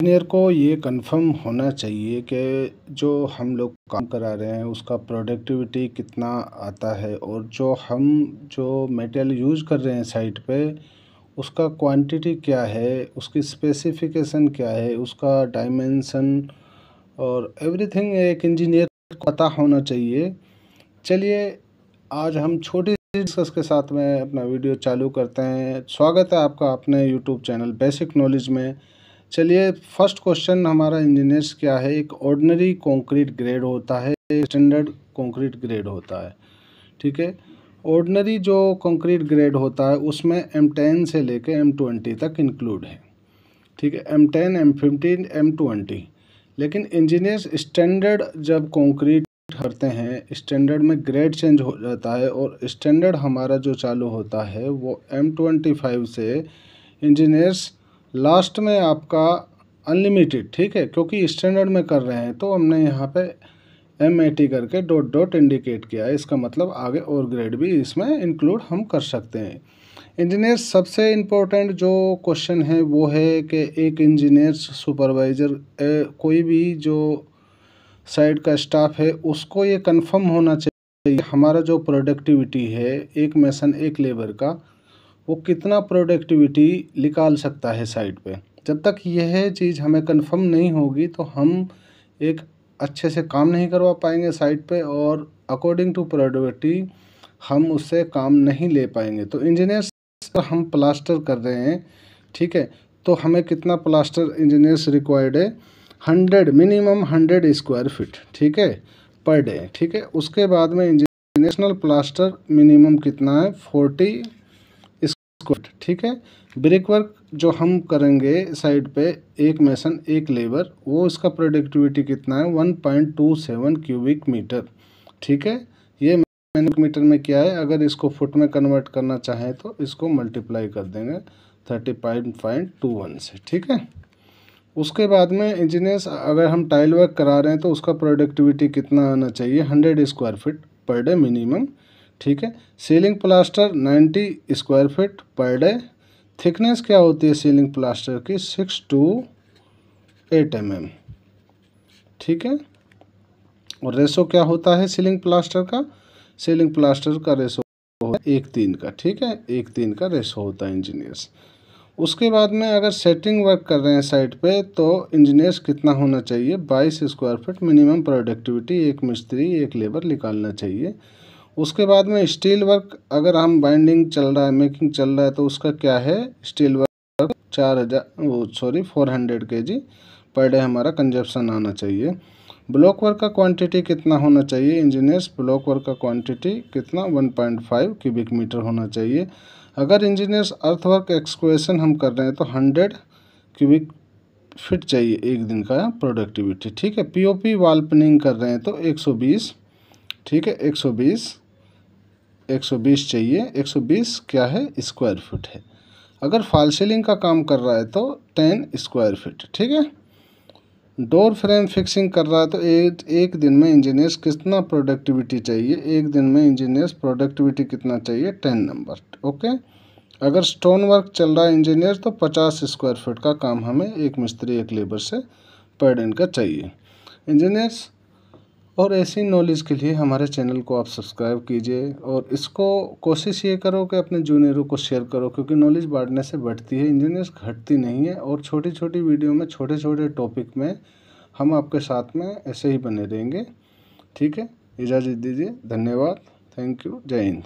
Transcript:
Engineer को ये confirm होना चाहिए कि जो हम लोग काम करा रहे हैं उसका प्रोडक्टिविटी कितना आता है, और जो मटेरियल यूज़ कर रहे हैं साइट पे उसका क्वांटिटी क्या है, उसकी स्पेसिफिकेशन क्या है, उसका डायमेंशन और एवरीथिंग एक इंजीनियर को पता होना चाहिए। चलिए आज हम छोटी डिस्कस के साथ में अपना वीडियो चालू करते हैं। स्वागत है आपका अपने यूट्यूब चैनल बेसिक नॉलेज में। चलिए फर्स्ट क्वेश्चन हमारा इंजीनियर्स क्या है। एक ऑर्डिनरी कंक्रीट ग्रेड होता है, स्टैंडर्ड कंक्रीट ग्रेड होता है। ठीक है, ऑर्डिनरी जो कंक्रीट ग्रेड होता है उसमें M10 से लेके M20 तक इंक्लूड है। ठीक है, M10, M15, M20। लेकिन इंजीनियर्स स्टैंडर्ड जब कंक्रीट करते हैं, स्टैंडर्ड में ग्रेड चेंज हो जाता है और स्टैंडर्ड हमारा जो चालू होता है वो M25 से इंजीनियर्स लास्ट में आपका अनलिमिटेड। ठीक है, क्योंकि स्टैंडर्ड में कर रहे हैं तो हमने यहाँ पे M80 करके डॉट डॉट इंडिकेट किया है। इसका मतलब आगे और ग्रेड भी इसमें इंक्लूड हम कर सकते हैं। इंजीनियर सबसे इम्पोर्टेंट जो क्वेश्चन है वो है कि एक इंजीनियर सुपरवाइज़र कोई भी जो साइड का स्टाफ है उसको ये कंफर्म होना चाहिए हमारा जो प्रोडक्टिविटी है एक मेसन एक लेबर का वो कितना प्रोडक्टिविटी निकाल सकता है साइड पे। जब तक यह चीज़ हमें कंफर्म नहीं होगी तो हम एक अच्छे से काम नहीं करवा पाएंगे साइड पे, और अकॉर्डिंग टू प्रोडक्टिविटी हम उससे काम नहीं ले पाएंगे। तो इंजीनियर्स हम प्लास्टर कर रहे हैं, ठीक है, तो हमें कितना प्लास्टर इंजीनियर्स रिक्वायर्ड है, 100 मिनिमम 100 स्क्वायर फीट, ठीक है, पर डे। ठीक है, उसके बाद में इंजीनियर्स प्लास्टर मिनिमम कितना है, 40 स्क्वायर। ठीक है, ब्रिक वर्क जो हम करेंगे साइड पे एक मेसन एक लेबर, वो इसका प्रोडक्टिविटी कितना है, 1.27 क्यूबिक मीटर। ठीक है, ये मीटर में क्या है, अगर इसको फुट में कन्वर्ट करना चाहें तो इसको मल्टीप्लाई कर देंगे 35.21 से। ठीक है, उसके बाद में इंजीनियर्स अगर हम टाइल वर्क करा रहे हैं तो उसका प्रोडक्टिविटी कितना आना चाहिए, 100 square feet per day minimum. ठीक है, ceiling plaster 90 square feet per day. Thickness क्या होती है सीलिंग प्लास्टर की, 6 to 8 mm। ठीक है, और रेशो क्या होता है सीलिंग प्लास्टर का, सीलिंग प्लास्टर का रेशो है 1:3 का। ठीक है, 1:3 का रेशो होता है इंजीनियर्स। उसके बाद में अगर सेटिंग वर्क कर रहे हैं साइट पे तो इंजीनियर्स कितना होना चाहिए, 22 स्क्वायर फीट मिनिमम प्रोडक्टिविटी एक मिस्त्री एक लेबर निकालना चाहिए। उसके बाद में स्टील वर्क अगर हम बाइंडिंग चल रहा है, मेकिंग चल रहा है, तो उसका क्या है, steel work 400 kg per day हमारा कंजप्शन आना चाहिए। ब्लॉक वर्क का क्वांटिटी कितना होना चाहिए इंजीनियर्स, ब्लॉक वर्क का क्वांटिटी कितना, 1.5 क्यूबिक मीटर होना चाहिए। अगर इंजीनियर्स अर्थ वर्क एक्सक्वेशन हम कर रहे हैं तो 100 क्यूबिक फिट चाहिए एक दिन का प्रोडक्टिविटी। ठीक है, पीओपी वॉल पिनिंग कर रहे हैं तो 120। ठीक है, 120 चाहिए, 120 क्या है, स्क्वायर फीट है। अगर फॉल सीलिंग का काम कर रहा है तो 10 स्क्वायर फीट। ठीक है, डोर फ्रेम फिक्सिंग कर रहा है तो एक दिन में इंजीनियर्स कितना प्रोडक्टिविटी चाहिए, एक दिन में इंजीनियर्स प्रोडक्टिविटी कितना चाहिए, 10 नंबर। ओके, अगर स्टोन वर्क चल रहा है इंजीनियर तो 50 स्क्वायर फीट का काम हमें एक मिस्त्री एक लेबर से पर दिन का चाहिए इंजीनियर्स। और ऐसी नॉलेज के लिए हमारे चैनल को आप सब्सक्राइब कीजिए और इसको कोशिश ये करो कि अपने जूनियरों को शेयर करो, क्योंकि नॉलेज बांटने से बढ़ती है, इंजीनियर्स घटती नहीं है। और छोटी छोटी वीडियो में छोटे छोटे टॉपिक में हम आपके साथ में ऐसे ही बने रहेंगे। ठीक है, इजाज़त दीजिए, धन्यवाद, थैंक यू, जय हिंद।